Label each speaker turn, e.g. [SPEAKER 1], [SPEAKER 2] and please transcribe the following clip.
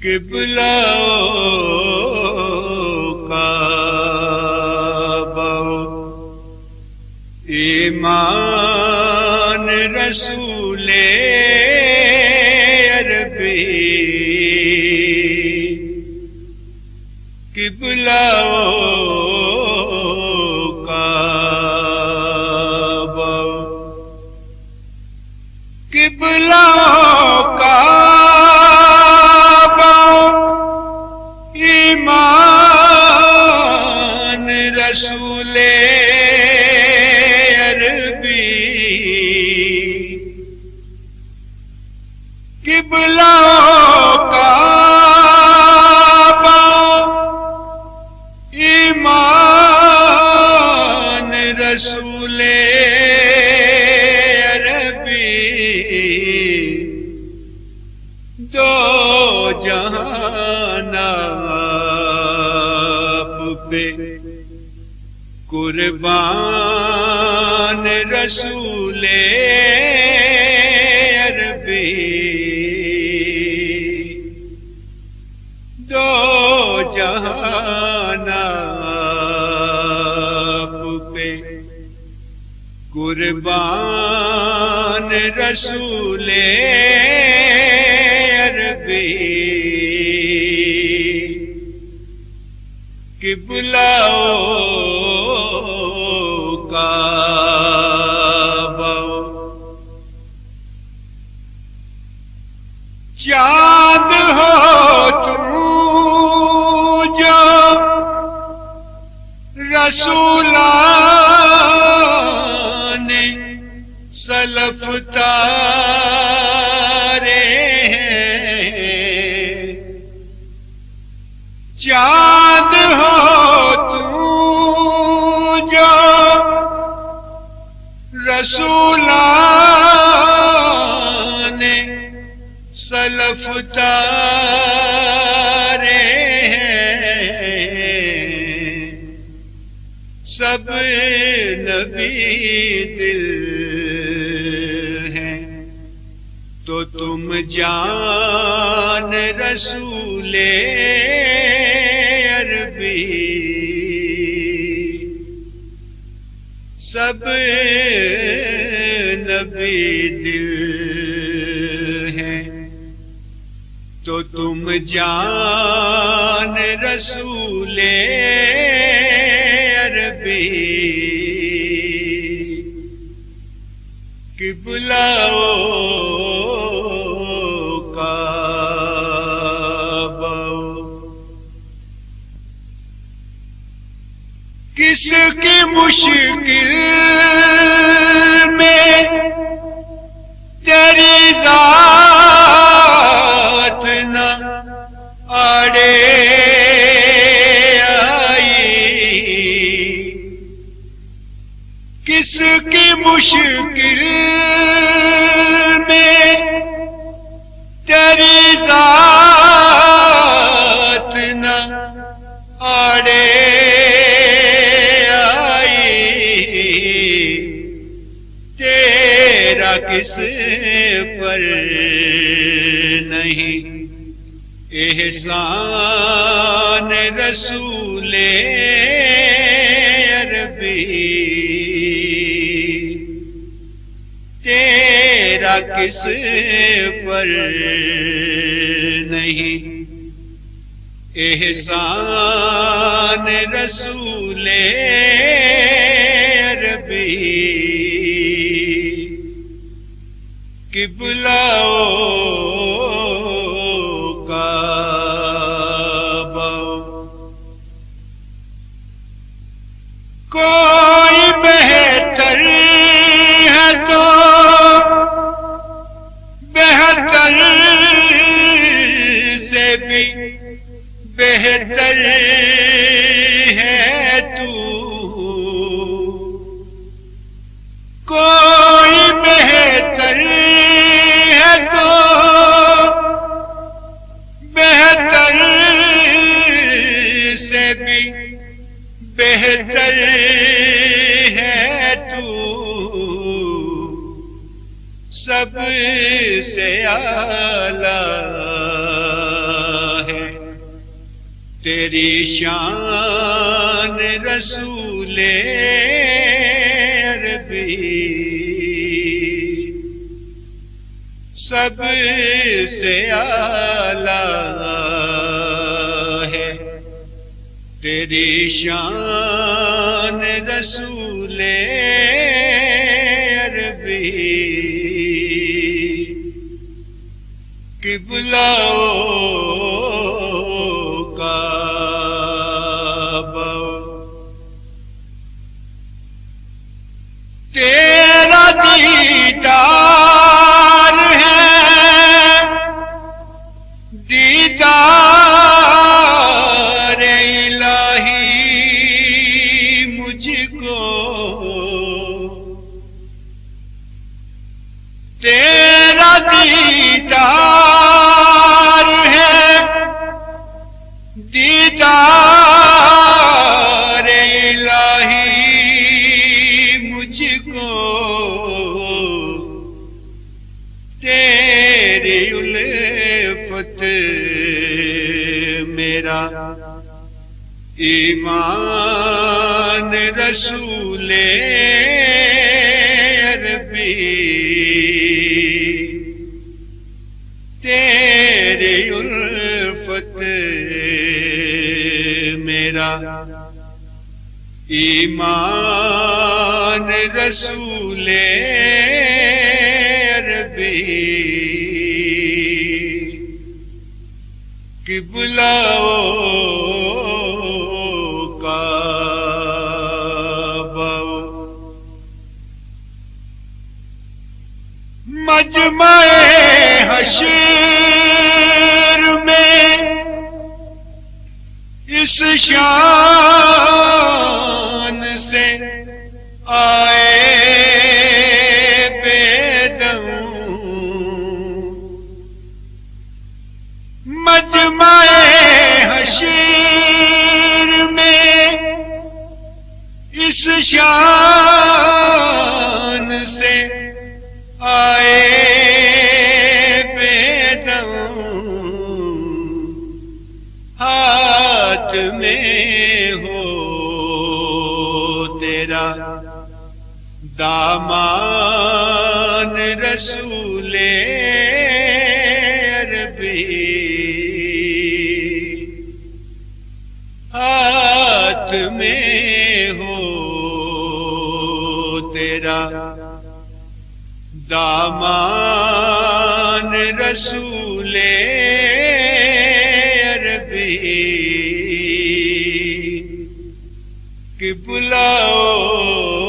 [SPEAKER 1] قبلہ کعبہ ایمان رسول عربی قبلہ کعبہ قبلہ ایمان رسول عربی قبلہ کعبہ ایمان رسول عربی دو جہان پہ قربان رسول عربی دو جہان پہ قربان رسول عربی قبلہ کعبہ چاند ہو تم جو رسولان سلف تارے ہیں چاند ہو تو جو رسولان سلف تارے ہیں سب نبی دل ہیں تو تم جان رسول سب نبی دل ہیں تو تم جان رسول عربی قبلہ کس کی مشکل میں تیری ذات نہ آڑے آئی کس کی مشکل میں تیری ذات نہ آڑے کس پر نہیں احسان رسول عربی تیرا کس پر نہیں احسان رسول عربی قبلہ کعبہ کوئی بہتر ہے تو بہتر سے بھی بہتر ہے تو کوئی بہتر تو بہتر سے بھی بہتر ہے تو سب سے اعلیٰ ہے تیری شان رسول عربی، سب سے اعلیٰ ہے تیری شان رسول عربی، کہ بلاؤ کعبہ تیرا دیدار ہے، دیدار الہی مجھ کو تیرا دیدار ہے، دیدار الہی مجھ کو تیری الفت میرا ایمان رسول عربی، تیری الفت میرا ایمان رسول عربی، کہ بلاؤ کعبہ مجمع حشر میں اس شان سے آئے بے دم، مجمع حشر میں اس شان سے آئے بے دم، ہاتھ میں ہو تیرا دامان رسول عربی، ہاتھ میں ہو تیرا دامان رسول عربی، کہ بلاؤ